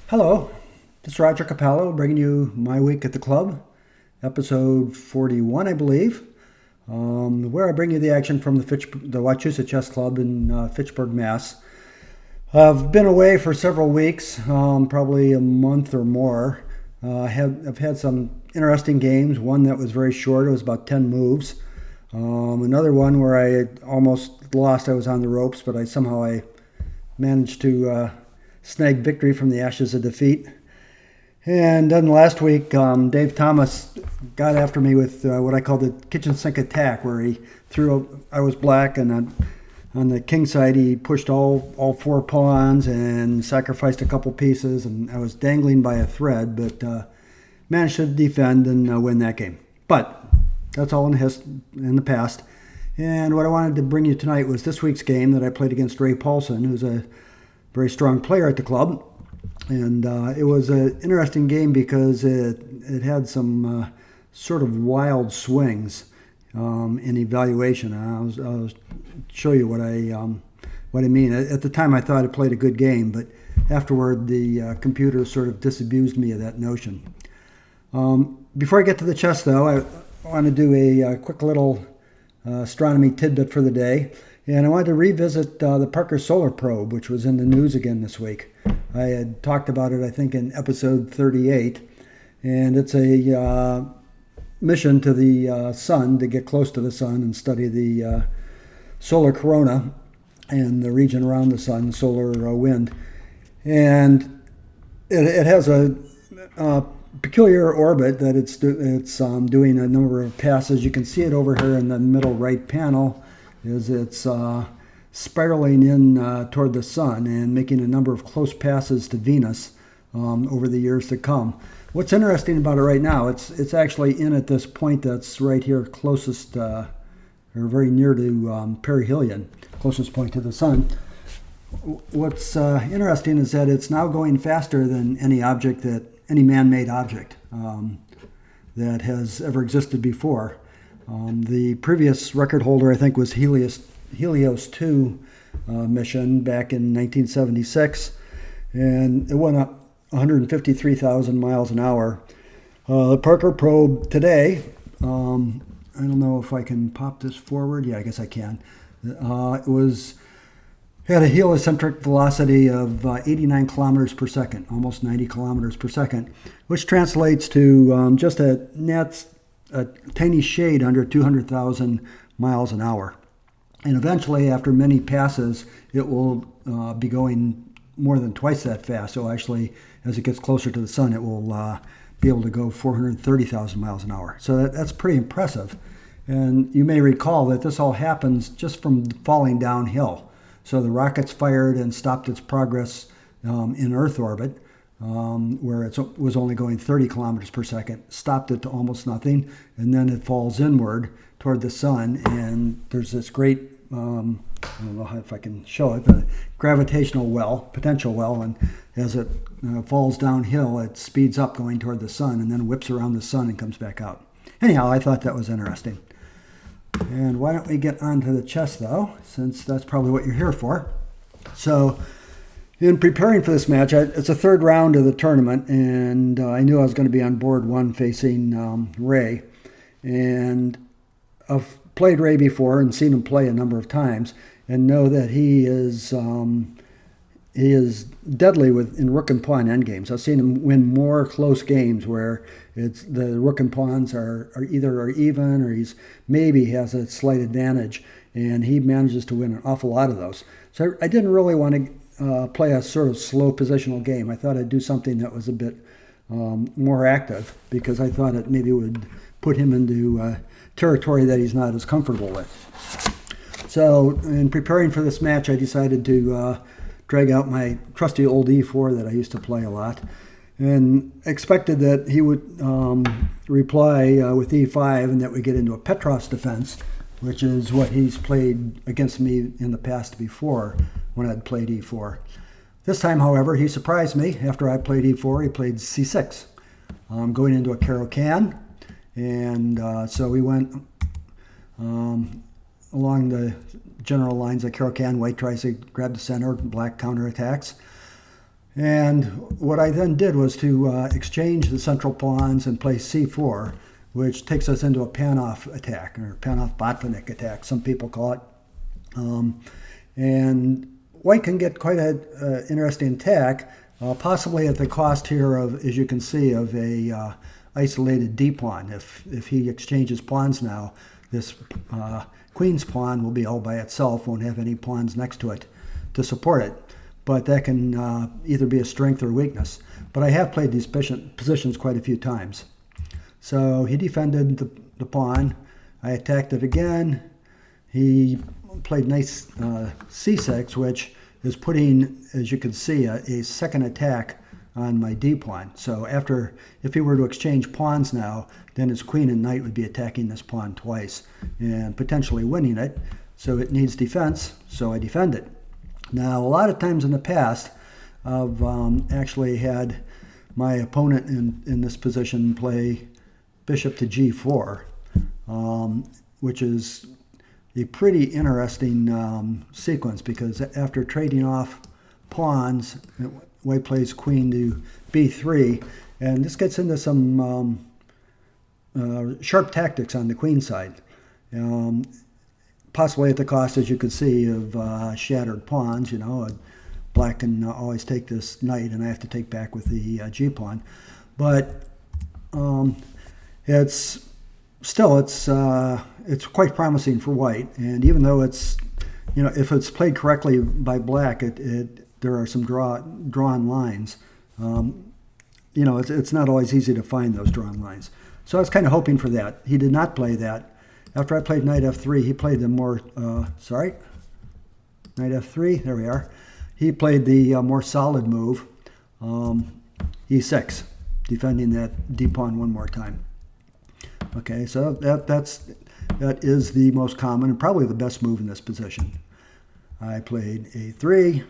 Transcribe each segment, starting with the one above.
Hello, this is Roger Capello bringing you My Week at the Club, episode 41, I believe, where I bring you the action from the Wachusett Chess Club in Fitchburg, Mass. I've been away for several weeks, probably a month or more. I've had some interesting games, one that was very short, it was about 10 moves. Another one where I almost lost, I was on the ropes, but I managed to snag victory from the ashes of defeat. And then last week, Dave Thomas got after me with what I call the kitchen sink attack, where he threw. I was black, and on the king side, he pushed all four pawns and sacrificed a couple pieces, and I was dangling by a thread, but managed to defend and win that game. But that's all in the past. And what I wanted to bring you tonight was this week's game that I played against Ray Paulson, who's a very strong player at the club. And it was an interesting game because it had some sort of wild swings in evaluation. And I'll show you what I mean. At the time, I thought I played a good game, but afterward, the computer sort of disabused me of that notion. Before I get to the chess, though, I want to do a quick little astronomy tidbit for the day. And I wanted to revisit the Parker Solar Probe, which was in the news again this week. I had talked about it, I think, in episode 38. And it's a mission to the sun, to get close to the sun and study the solar corona and the region around the sun, solar wind. And it has a peculiar orbit that it's doing a number of passes. You can see it over here in the middle right panel. It's spiraling in toward the sun and making a number of close passes to Venus over the years to come. What's interesting about it right now, it's actually in at this point that's right here closest, or very near to perihelion, closest point to the sun. What's interesting is that it's now going faster than any man-made object that has ever existed before. The previous record holder, I think, was Helios 2 mission back in 1976, and it went up 153,000 miles an hour. The Parker probe today, I don't know if I can pop this forward. Yeah, I guess I can. Had a heliocentric velocity of 89 kilometers per second, almost 90 kilometers per second, which translates to just a tiny shade under 200,000 miles an hour. And eventually, after many passes, it will be going more than twice that fast. So actually, as it gets closer to the sun, it will be able to go 430,000 miles an hour. So that's pretty impressive. And you may recall that this all happens just from falling downhill. So the rocket's fired and stopped its progress in Earth orbit, where it was only going 30 kilometers per second, stopped it to almost nothing, and then it falls inward toward the sun, and there's this great, I don't know if I can show it, but gravitational potential well, and as it falls downhill, it speeds up going toward the sun, and then whips around the sun and comes back out. Anyhow, I thought that was interesting. And why don't we get on to the chess, though, since that's probably what you're here for. So, in preparing for this match, it's a third round of the tournament, and I knew I was going to be on board one facing Ray. And I've played Ray before and seen him play a number of times, and know that he is deadly in rook and pawn endgames. I've seen him win more close games where the rook and pawns are either even, or maybe has a slight advantage, and he manages to win an awful lot of those. So I didn't really want to play a sort of slow positional game. I thought I'd do something that was a bit more active, because I thought it maybe would put him into territory that he's not as comfortable with. So in preparing for this match, I decided to drag out my trusty old e4 that I used to play a lot, and expected that he would reply with e5 and that we get into a Petrov's defense, which is what he's played against me in the past before when I'd played e4. This time, however, he surprised me. After I played e4, he played c6, going into a Caro-Kann, and so we went along the general lines of Caro-Kann. White tries to grab the center, black counterattacks. And what I then did was to exchange the central pawns and play c4, which takes us into a Panov attack, or Panov-Botvinnik attack, some people call it. And white can get quite an interesting attack, possibly at the cost here of, as you can see, of a isolated d-pawn. If he exchanges pawns now, this queen's pawn will be all by itself, won't have any pawns next to it to support it. But that can either be a strength or weakness. But I have played these positions quite a few times. So he defended the pawn. I attacked it again. He played nice c6, which is putting, as you can see, a second attack on my d-pawn. So if he were to exchange pawns now, then his queen and knight would be attacking this pawn twice and potentially winning it. So it needs defense, so I defend it. Now, a lot of times in the past, I've actually had my opponent in this position play bishop to g4, which is a pretty interesting sequence, because after trading off pawns, white plays queen to b3, and this gets into some sharp tactics on the queen side. Possibly at the cost, as you can see, of shattered pawns. Black can always take this knight, and I have to take back with the g-pawn. But it's quite promising for white. And even though it's, if it's played correctly by black, there are some drawn lines. It's not always easy to find those drawn lines. So I was kind of hoping for that. He did not play that. After I played knight f3, he played the more, knight f3, there we are. He played the more solid move, e6, defending that d-pawn one more time. Okay, so that is the most common and probably the best move in this position. I played a3,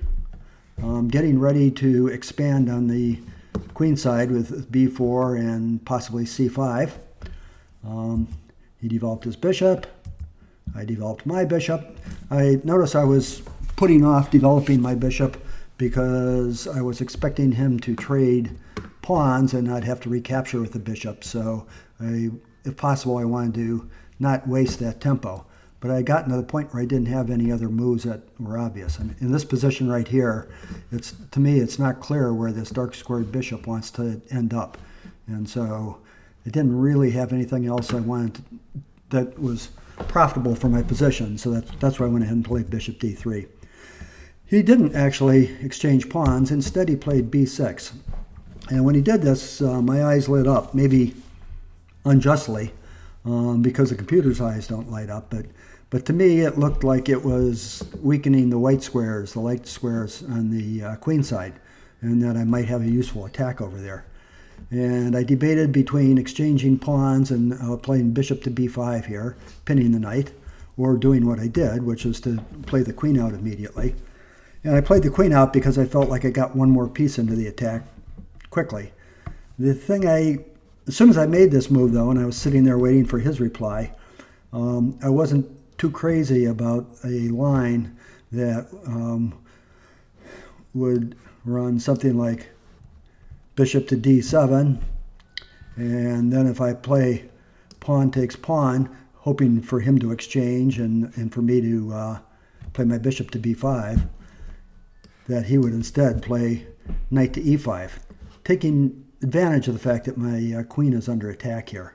getting ready to expand on the queen side with b4 and possibly c5. He developed his bishop. I developed my bishop. I noticed I was putting off developing my bishop because I was expecting him to trade pawns and I'd have to recapture with the bishop. So if possible, I wanted to not waste that tempo. But I got to the point where I didn't have any other moves that were obvious. And in this position right here, to me, it's not clear where this dark squared bishop wants to end up. And so I didn't really have anything else I wanted that was profitable for my position. So that's why I went ahead and played bishop d3. He didn't actually exchange pawns. Instead, he played b6. And when he did this, my eyes lit up, maybe unjustly, because the computer's eyes don't light up. But to me, it looked like it was weakening the light squares on the queen side, and that I might have a useful attack over there. And I debated between exchanging pawns and playing bishop to b5 here, pinning the knight, or doing what I did, which was to play the queen out immediately. And I played the queen out because I felt like I got one more piece into the attack quickly. As soon as I made this move, though, and I was sitting there waiting for his reply, I wasn't too crazy about a line that would run something like bishop to d7, and then if I play pawn takes pawn, hoping for him to exchange and for me to play my bishop to b5, that he would instead play knight to e5, taking advantage of the fact that my queen is under attack here.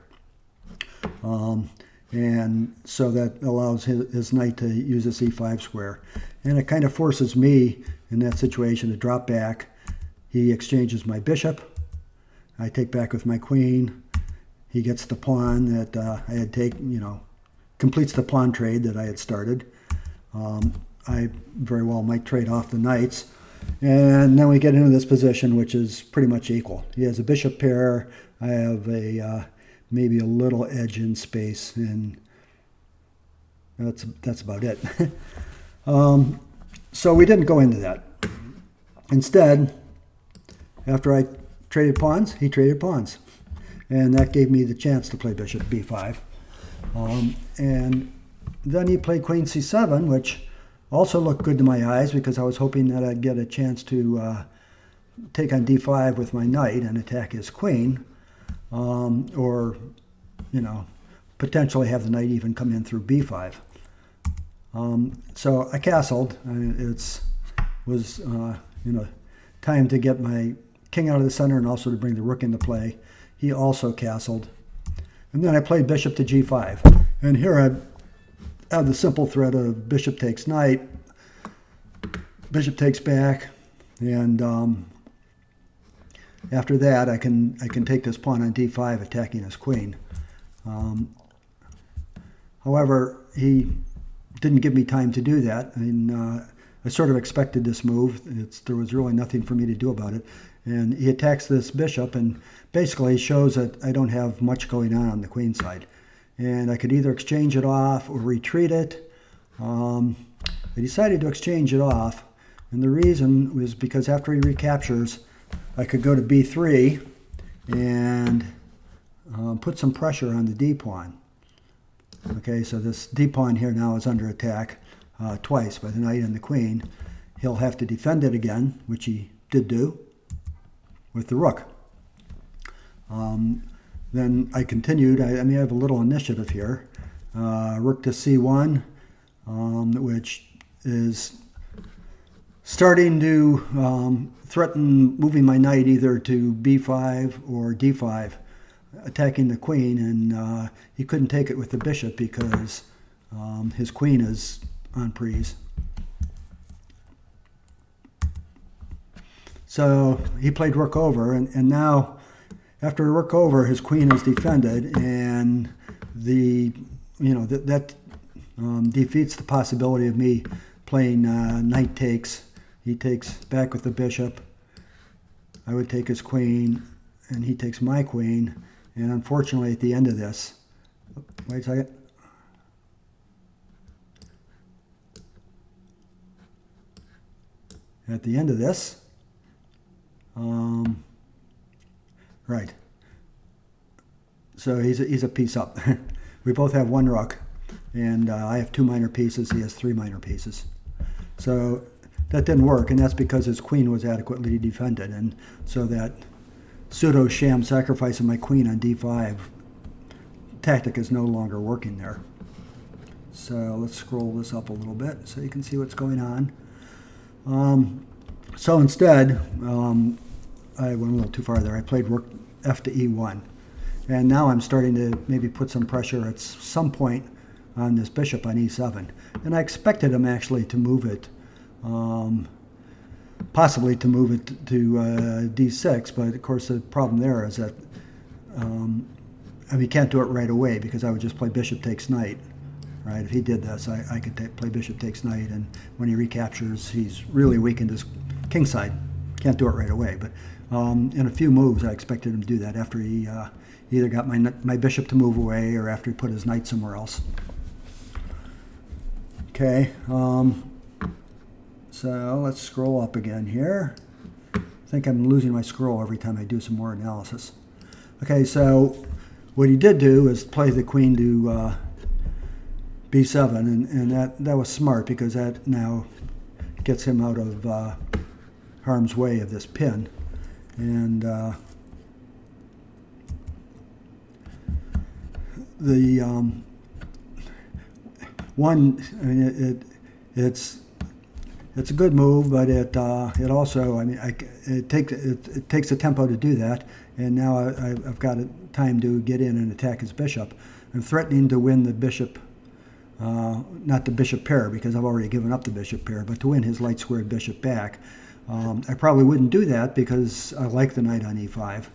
And so that allows his knight to use this e5 square. And it kind of forces me in that situation to drop back. He exchanges my bishop. I take back with my queen. He gets the pawn that I had taken, completes the pawn trade that I had started. I very well might trade off the knights. And then we get into this position, which is pretty much equal. He has a bishop pair. I have maybe a little edge in space, and that's about it. So we didn't go into that. Instead, after I traded pawns, he traded pawns. And that gave me the chance to play bishop b5. And then he played queen c7, which also looked good to my eyes because I was hoping that I'd get a chance to take on d5 with my knight and attack his queen, or, potentially have the knight even come in through b5. So I castled. It was time to get my king out of the center and also to bring the rook into play. He also castled. And then I played bishop to g5. And here I have the simple threat of bishop takes knight, bishop takes back, and after that I can take this pawn on d5, attacking his queen. However, he didn't give me time to do that. I sort of expected this move. There was really nothing for me to do about it. And he attacks this bishop and basically shows that I don't have much going on the queen side. And I could either exchange it off or retreat it. I decided to exchange it off. And the reason was because after he recaptures, I could go to b3 and put some pressure on the d-pawn. Okay, so this d-pawn here now is under attack twice by the knight and the queen. He'll have to defend it again, which he did do with the rook. Then I continued. I have a little initiative here. Rook to c1, which is starting to threaten moving my knight either to b5 or d5, attacking the queen, and he couldn't take it with the bishop because his queen is on prise. So he played rook over, and now after rook over, his queen is defended, and that defeats the possibility of me playing knight takes. He takes back with the bishop. I would take his queen, and he takes my queen. And unfortunately, at the end of this, wait a second. At the end of this, right. So he's a piece up. We both have one rook, and I have two minor pieces. He has three minor pieces. So that didn't work, and that's because his queen was adequately defended, and so that pseudo-sham sacrifice of my queen on d5 tactic is no longer working there. So let's scroll this up a little bit so you can see what's going on. So instead, I went a little too far there. I played rook f to e1. And now I'm starting to maybe put some pressure at some point on this bishop on e7. And I expected him actually to move it, possibly to move it to d6. But of course the problem there is that he can't do it right away because I would just play bishop takes knight. Right? If he did this, I could play bishop takes knight, and when he recaptures, he's really weakened his king side. Can't do it right away, but in a few moves, I expected him to do that after he either got my bishop to move away or after he put his knight somewhere else. Okay, so let's scroll up again here. I think I'm losing my scroll every time I do some more analysis. Okay, so what he did do is play the queen to b7, and that was smart because that now gets him out of harm's way of this pin. And it's a good move, but it also it takes a tempo to do that. And now I've got time to get in and attack his bishop. I'm threatening to win the bishop. Not the bishop pair because I've already given up the bishop pair, but to win his light squared bishop back. I probably wouldn't do that because I like the knight on e5,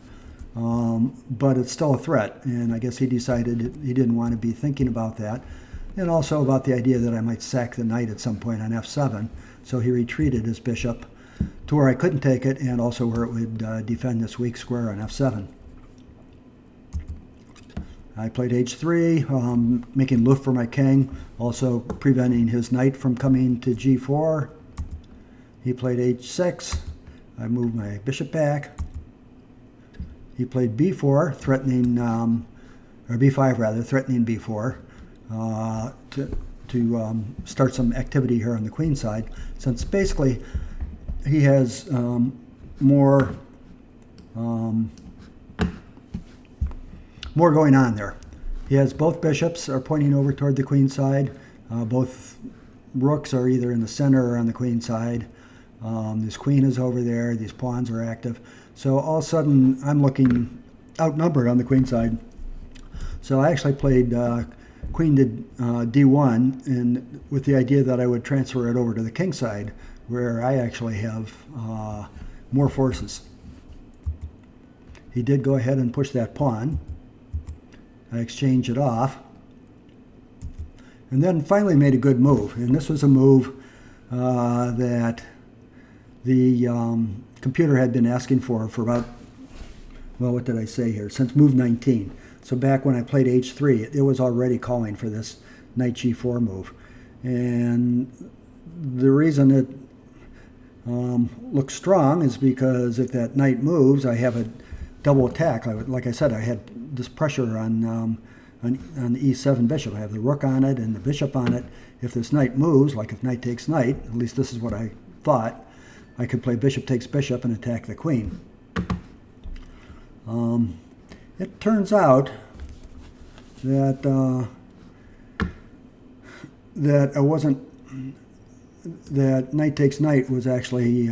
but it's still a threat, and I guess he decided he didn't want to be thinking about that, and also about the idea that I might sack the knight at some point on f7, so he retreated his bishop to where I couldn't take it, and also where it would defend this weak square on f7. I played h3, making loof for my king, also preventing his knight from coming to g4. He played h6. I moved my bishop back. He played b4, threatening, or b5 rather, threatening b4 to start some activity here on the queen side, since basically he has more more going on there. He has both bishops are pointing over toward the queen side. Both rooks are either in the center or on the queen side. This queen is over there. These pawns are active. So all of a sudden, I'm looking outnumbered on the queen side. So I actually played queen to d1, and with the idea that I would transfer it over to the king side, where I actually have more forces. He did go ahead and push that pawn. I exchanged it off, and then finally made a good move. And this was a move that the computer had been asking for about, well, what did I say here? Since move 19. So back when I played h3, it was already calling for this knight g4 move. And the reason it looks strong is because if that knight moves, I have a double attack. Like I said, I had this pressure on the e7 bishop. I have the rook on it and the bishop on it. If this knight moves, like if knight takes knight, at least this is what I thought, I could play bishop takes bishop and attack the queen. It turns out that that knight takes knight was actually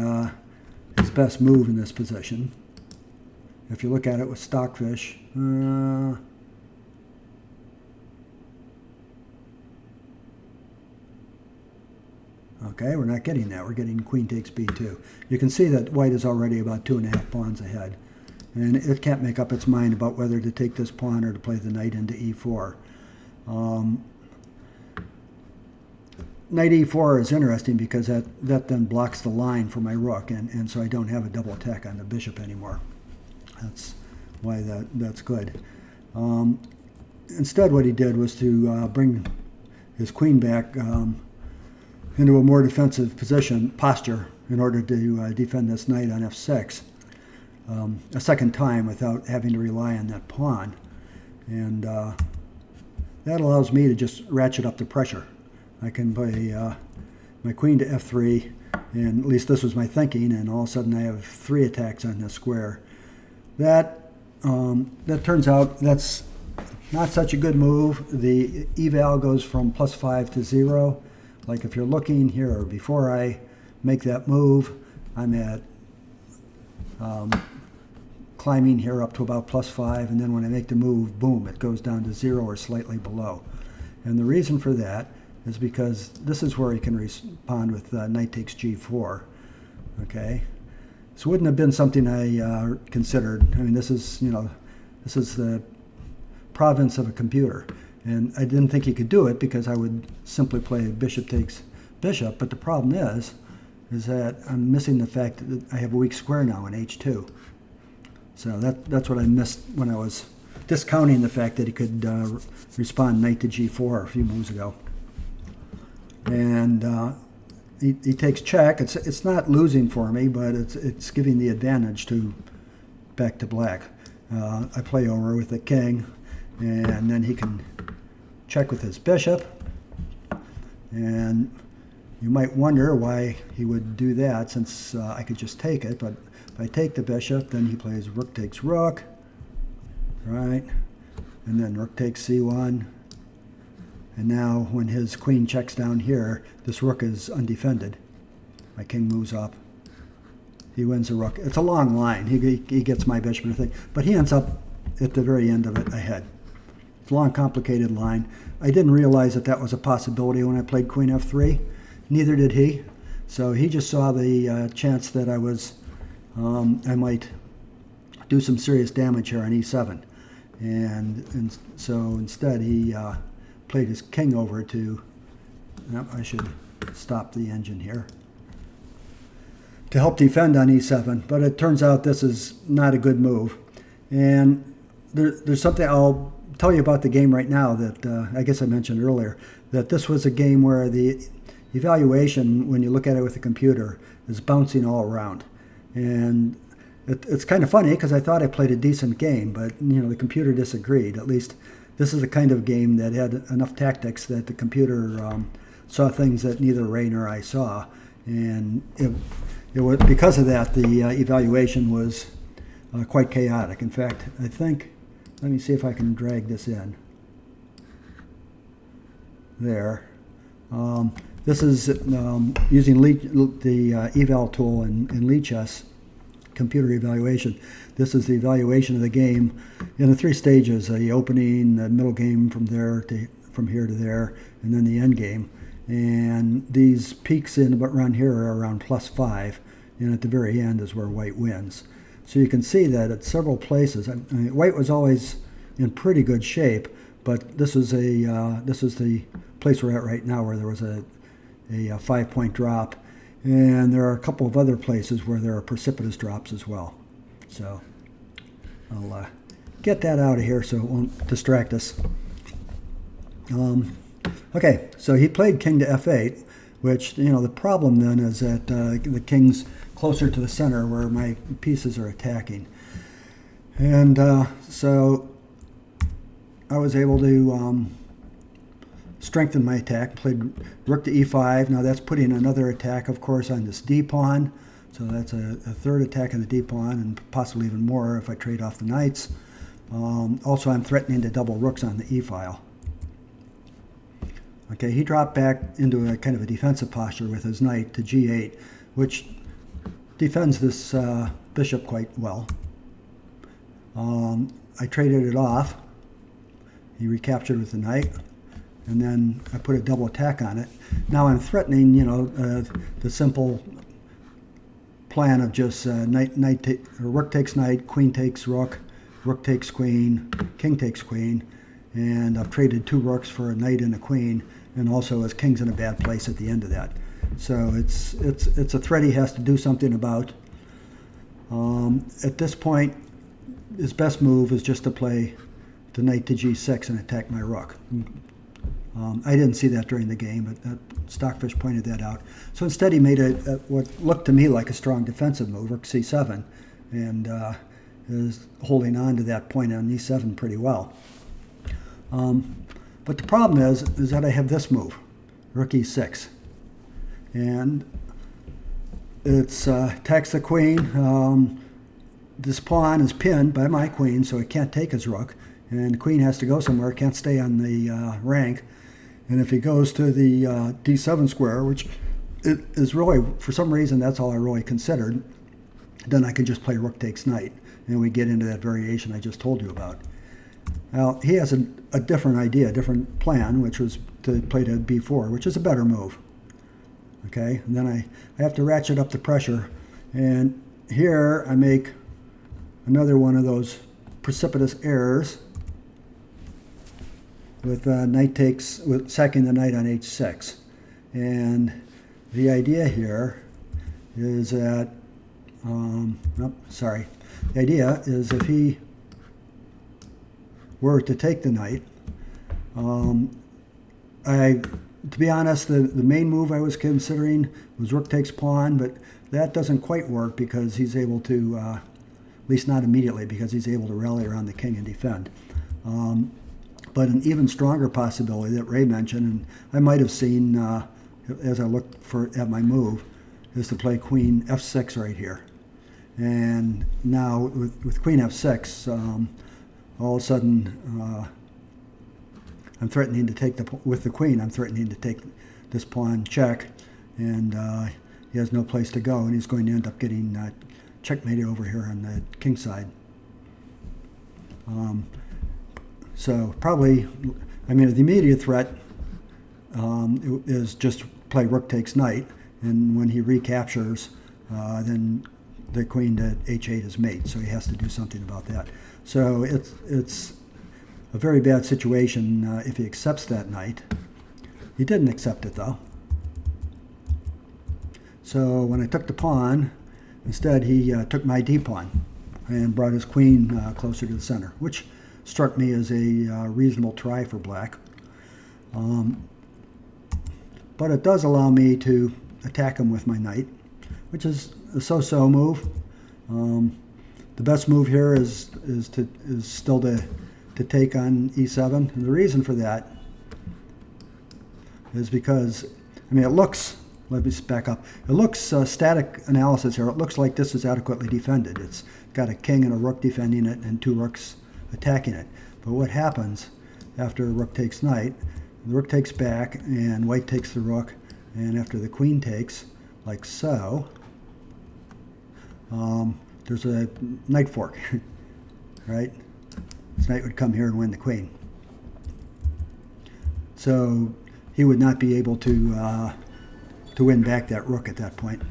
his best move in this position. If you look at it with Stockfish, okay, we're not getting that. We're getting queen takes b2. You can see that white is already about 2.5 pawns ahead. And it can't make up its mind about whether to take this pawn or to play the knight into e4. Knight e4 is interesting because that then blocks the line for my rook, and so I don't have a double attack on the bishop anymore. That's why that's good. Instead, what he did was to bring his queen back into a more defensive posture in order to defend this knight on f6 a second time without having to rely on that pawn. And that allows me to just ratchet up the pressure. I can play my queen to f3, and at least this was my thinking, and all of a sudden I have 3 attacks on this square. That turns out that's not such a good move. The eval goes from +5 to 0. Like if you're looking here, before I make that move, I'm at climbing here up to about +5, and then when I make the move, boom, it goes down to 0 or slightly below. And the reason for that is because this is where he can respond with knight takes g4. Okay, this wouldn't have been something I considered. I mean, this is the province of a computer, and I didn't think he could do it because I would simply play bishop takes bishop. But the problem is that I'm missing the fact that I have a weak square now in h2. So that's what I missed when I was discounting the fact that he could respond knight to g4 a few moves ago. And he takes check. It's not losing for me, but it's giving the advantage back to black. I play over with the king, and then he can check with his bishop. And you might wonder why he would do that, since I could just take it. But if I take the bishop, then he plays rook takes rook, right? And then rook takes c1. And now when his queen checks down here, this rook is undefended. My king moves up. He wins the rook. It's a long line. He gets my bishop and everything, but he ends up at the very end of it ahead. It's a long, complicated line. I didn't realize that was a possibility when I played queen f3. Neither did he. So he just saw the chance that I might do some serious damage here on e7. And so instead he played his king over to, I should stop the engine here, to help defend on e7. But it turns out this is not a good move. And there's something I'll tell you about the game right now that I guess I mentioned earlier, that this was a game where the evaluation, when you look at it with the computer, is bouncing all around. And it's kind of funny because I thought I played a decent game, but the computer disagreed. At least this is the kind of game that had enough tactics that the computer saw things that neither Ray nor I saw. And it was because of that the evaluation was quite chaotic. In fact, I think, let me see if I can drag this in. There. This is using the eval tool in Lichess, computer evaluation. This is the evaluation of the game in the 3 stages: the opening, the middle game from here to there, and then the end game. And these peaks in around here are around +5, and at the very end is where white wins. So you can see that at several places, I mean, white was always in pretty good shape, but this is the place we're at right now where there was a 5-point drop, and there are a couple of other places where there are precipitous drops as well. So I'll get that out of here so it won't distract us. Okay, so he played king to f8, which, the problem then is that the king's closer to the center where my pieces are attacking. And so I was able to strengthen my attack, played rook to e5. Now that's putting another attack, of course, on this d-pawn. So that's a third attack on the d-pawn, and possibly even more if I trade off the knights. Also, I'm threatening to double rooks on the e-file. Okay, he dropped back into a kind of a defensive posture with his knight to g8, which defends this bishop quite well. I traded it off. He recaptured with the knight, and then I put a double attack on it. Now I'm threatening, the simple plan of just rook takes knight, queen takes rook, rook takes queen, king takes queen, and I've traded 2 rooks for a knight and a queen, and also his king's in a bad place at the end of that. So it's a threat he has to do something about. At this point, his best move is just to play the knight to g6 and attack my rook. I didn't see that during the game, but Stockfish pointed that out. So instead he made what looked to me like a strong defensive move, rook c7, and is holding on to that point on e7 pretty well. But the problem is that I have this move, rook e6. And it's attacks the queen. This pawn is pinned by my queen, so it can't take his rook. And the queen has to go somewhere, can't stay on the rank. And if he goes to the d7 square, which is really, for some reason, that's all I really considered, then I can just play rook takes knight. And we get into that variation I just told you about. Now, he has a different idea, a different plan, which was to play to b4, which is a better move. Okay, and then I have to ratchet up the pressure. And here I make another one of those precipitous errors with with sacking the knight on h6. And the idea here is that, the idea is if he were to take the knight, to be honest, the main move I was considering was rook takes pawn, but that doesn't quite work because he's able to, at least not immediately, because he's able to rally around the king and defend. But an even stronger possibility that Ray mentioned, and I might have seen as I looked at my move, is to play queen f6 right here. And now with queen f6, all of a sudden I'm threatening to take with the queen, I'm threatening to take this pawn check, and he has no place to go, and he's going to end up getting checkmated over here on the king side. So probably, the immediate threat is just play rook takes knight, and when he recaptures, then the queen to h8 is mate, so he has to do something about that. So it's a very bad situation if he accepts that knight. He didn't accept it, though. So when I took the pawn, instead he took my d-pawn and brought his queen closer to the center, which struck me as a reasonable try for black. But it does allow me to attack him with my knight, which is a so-so move. The best move here is still to take on e7. And the reason for that is because, it looks let me back up. It looks, static analysis here, it looks like this is adequately defended. It's got a king and a rook defending it and 2 rooks attacking it. But what happens after rook takes knight, the rook takes back and white takes the rook, and after the queen takes, like so, there's a knight fork, right? This knight would come here and win the queen. So he would not be able to win back that rook at that point.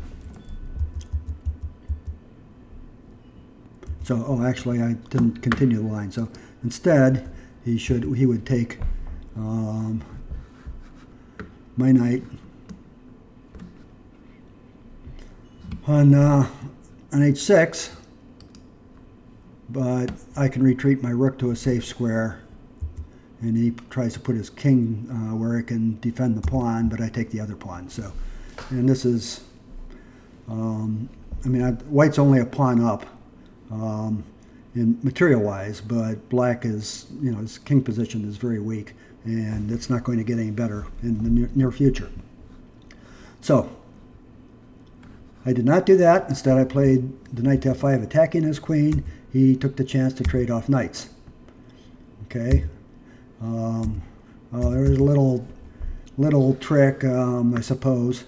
So, oh, actually, I didn't continue the line. So instead, he would take my knight on h6, but I can retreat my rook to a safe square, and he tries to put his king where it can defend the pawn, but I take the other pawn. So, and this is, white's only a pawn up in material-wise, but black is, his king position is very weak, and it's not going to get any better in the near future. So, I did not do that. Instead, I played the knight to f5, attacking his queen. He took the chance to trade off knights. Okay. There was a little trick, I suppose.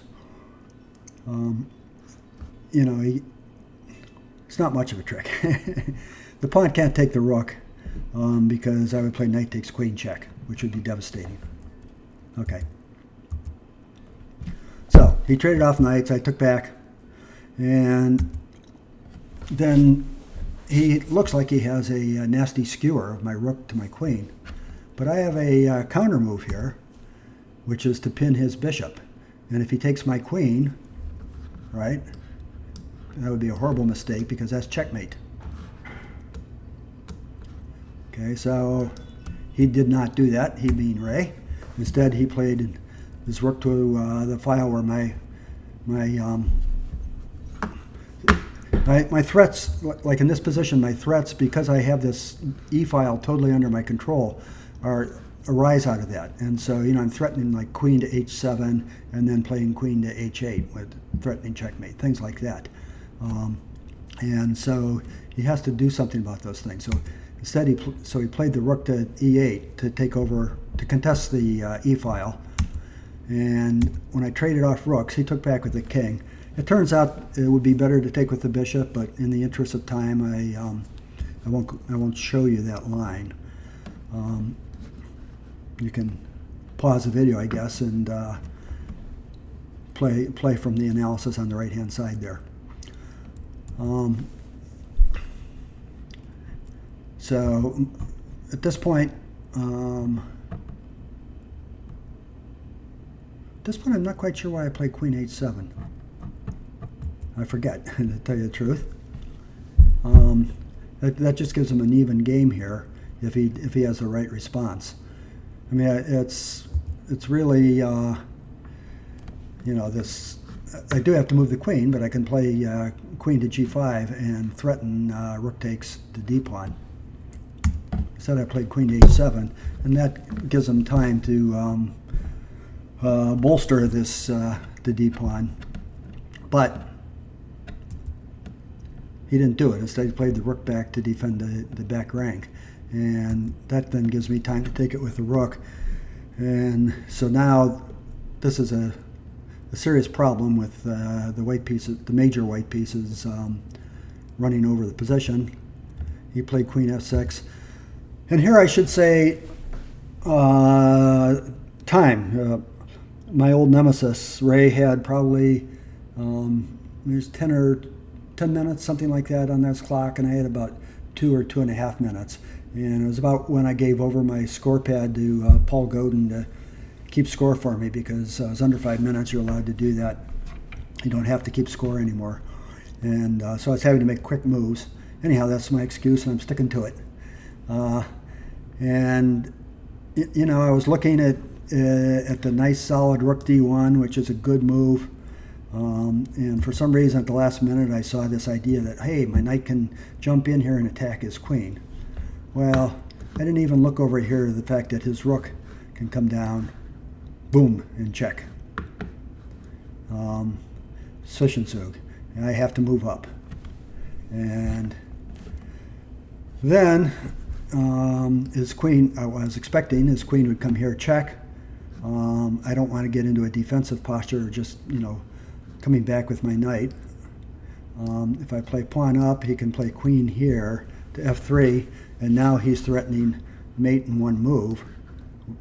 It's not much of a trick. The pawn can't take the rook because I would play knight takes queen check, which would be devastating. Okay. So he traded off knights. I took back, and then he looks like he has a nasty skewer of my rook to my queen. But I have a counter move here, which is to pin his bishop. And if he takes my queen, right, that would be a horrible mistake because that's checkmate. Okay, so he did not do that, he being Ray. Instead, he played his rook to the file where my threats, like in this position, my threats, because I have this E file totally under my control, arise out of that. And so, I'm threatening like queen to h7 and then playing queen to h8 with threatening checkmate, things like that. And so he has to do something about those things. So instead, he played the rook to e8 to take over, to contest the E file. And when I traded off rooks, he took back with the king. It turns out it would be better to take with the bishop, but in the interest of time, I won't show you that line. You can pause the video, I guess, and play from the analysis on the right-hand side there. So at this point, I'm not quite sure why I played queen h7. I forget, to tell you the truth. That just gives him an even game here if he has the right response. I mean, it's really this. I do have to move the queen, but I can play queen to g5 and threaten rook takes the d pawn. Instead, I played queen to h7, and that gives him time to bolster this the d pawn. But he didn't do it. Instead, he played the rook back to defend the back rank. And that then gives me time to take it with the rook. And so now this is a serious problem with the white pieces, the major white pieces running over the position. He played queen f6. And here I should say time. My old nemesis, Ray, had probably there's 10 minutes, something like that on this clock, and I had about 2 or 2.5 minutes. And it was about when I gave over my score pad to Paul Godin to keep score for me, because I was under 5 minutes, you're allowed to do that. You don't have to keep score anymore. And so I was having to make quick moves. Anyhow, that's my excuse, and I'm sticking to it. And I was looking at the nice solid rook d1, which is a good move. And for some reason at the last minute I saw this idea that, hey, my knight can jump in here and attack his queen. Well, I didn't even look over here at the fact that his rook can come down, boom, and check. Zwischenzug, and I have to move up. And then his queen, I was expecting his queen would come here, check. I don't want to get into a defensive posture or just, coming back with my knight. If I play pawn up, he can play queen here to f3, and now he's threatening mate in one move,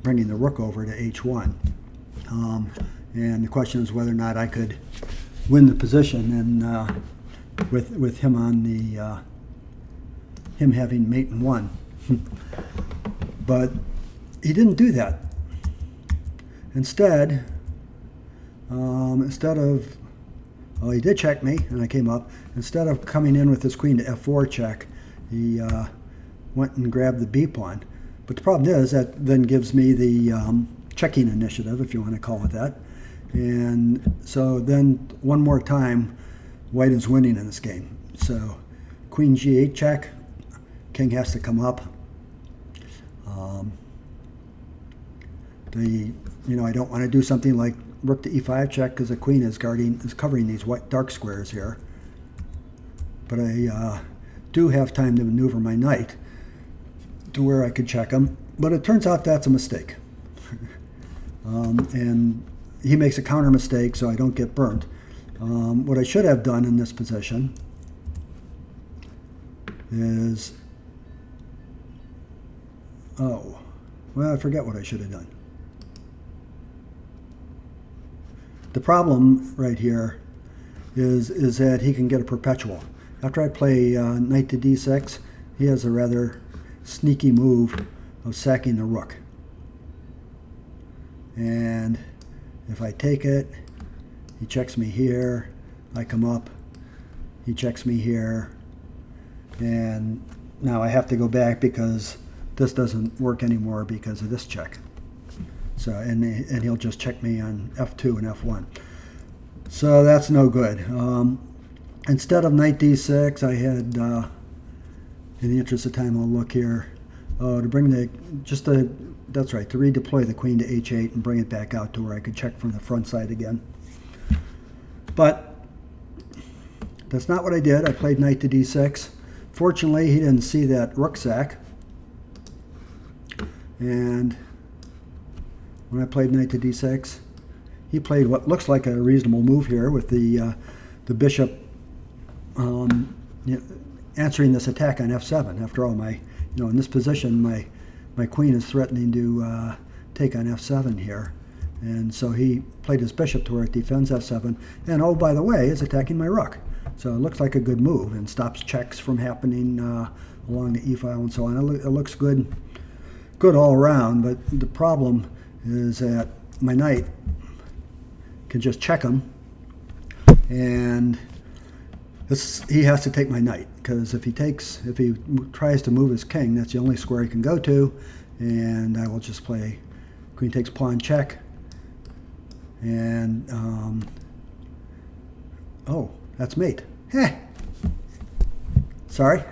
bringing the rook over to h1. And the question is whether or not I could win the position, and with him on the him having mate in one. But he didn't do that. Instead of, well, he did check me, and I came up. Instead of coming in with his queen to f4 check, he went and grabbed the b pawn. But the problem is that then gives me the checking initiative, if you want to call it that. And so then one more time, white is winning in this game. So queen g8 check, king has to come up. I don't want to do something like rook to e5 check because the queen is covering these white dark squares here. But I do have time to maneuver my knight to where I could check him. But it turns out that's a mistake. And he makes a counter mistake, so I don't get burnt. What I should have done in this position is, I forget what I should have done. The problem right here is that he can get a perpetual. After I play knight to d6, he has a rather sneaky move of sacking the rook. And if I take it, he checks me here, I come up, he checks me here, and now I have to go back because this doesn't work anymore because of this check. So, and he'll just check me on f2 and f1. So that's no good. Instead of knight d6, I had, in the interest of time, I'll look here, to bring that's right, to redeploy the queen to h8 and bring it back out to where I could check from the front side again. But that's not what I did. I played knight to d6. Fortunately, he didn't see that rook sack. And when I played knight to d6, he played what looks like a reasonable move here with the bishop answering this attack on f7. After all, in this position, my queen is threatening to take on f7 here. And so he played his bishop to where it defends f7. And oh, by the way, is attacking my rook. So it looks like a good move and stops checks from happening along the e-file and so on. It looks good all around, but the problem is that my knight can just check him, and he has to take my knight, because if he tries to move his king, that's the only square he can go to, and I will just play queen takes pawn check, and that's mate. Sorry.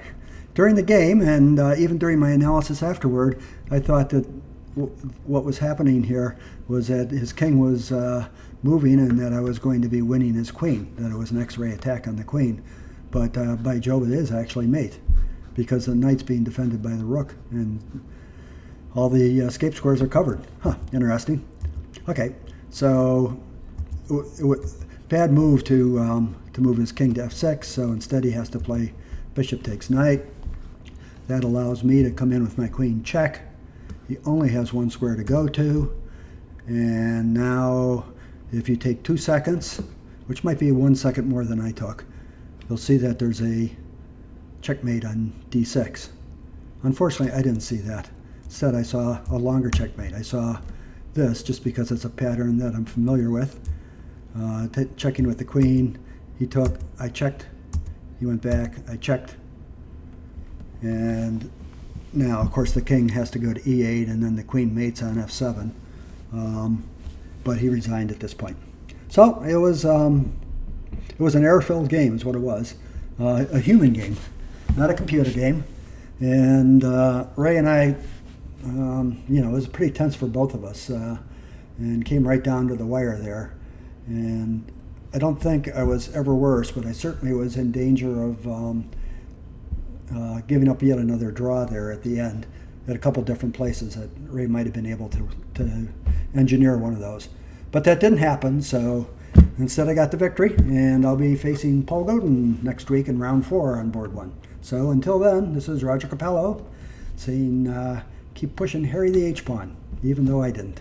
During the game, and even during my analysis afterward, I thought that what was happening here was that his king was moving and that I was going to be winning his queen, that it was an X-ray attack on the queen. But by Jove, it is actually mate, because the knight's being defended by the rook, and all the escape squares are covered. Interesting. Okay, so bad move to move his king to f6, so instead he has to play bishop takes knight. That allows me to come in with my queen check. He only has one square to go to. And now, if you take 2 seconds, which might be 1 second more than I took, you'll see that there's a checkmate on d6. Unfortunately, I didn't see that. Instead, I saw a longer checkmate. I saw this just because it's a pattern that I'm familiar with. Checking with the queen. He took, I checked. He went back, I checked. And now, of course, the king has to go to e8, and then the queen mates on f7. But he resigned at this point. So it was an error-filled game, is what it was. A human game, not a computer game. And Ray and I, it was pretty tense for both of us, and came right down to the wire there. And I don't think I was ever worse, but I certainly was in danger of giving up yet another draw there at the end at a couple different places that Ray might have been able to engineer one of those. But that didn't happen, so instead I got the victory, and I'll be facing Paul Godin next week in round 4 on board 1. So until then, this is Roger Capello saying keep pushing Harry the H-pawn, even though I didn't.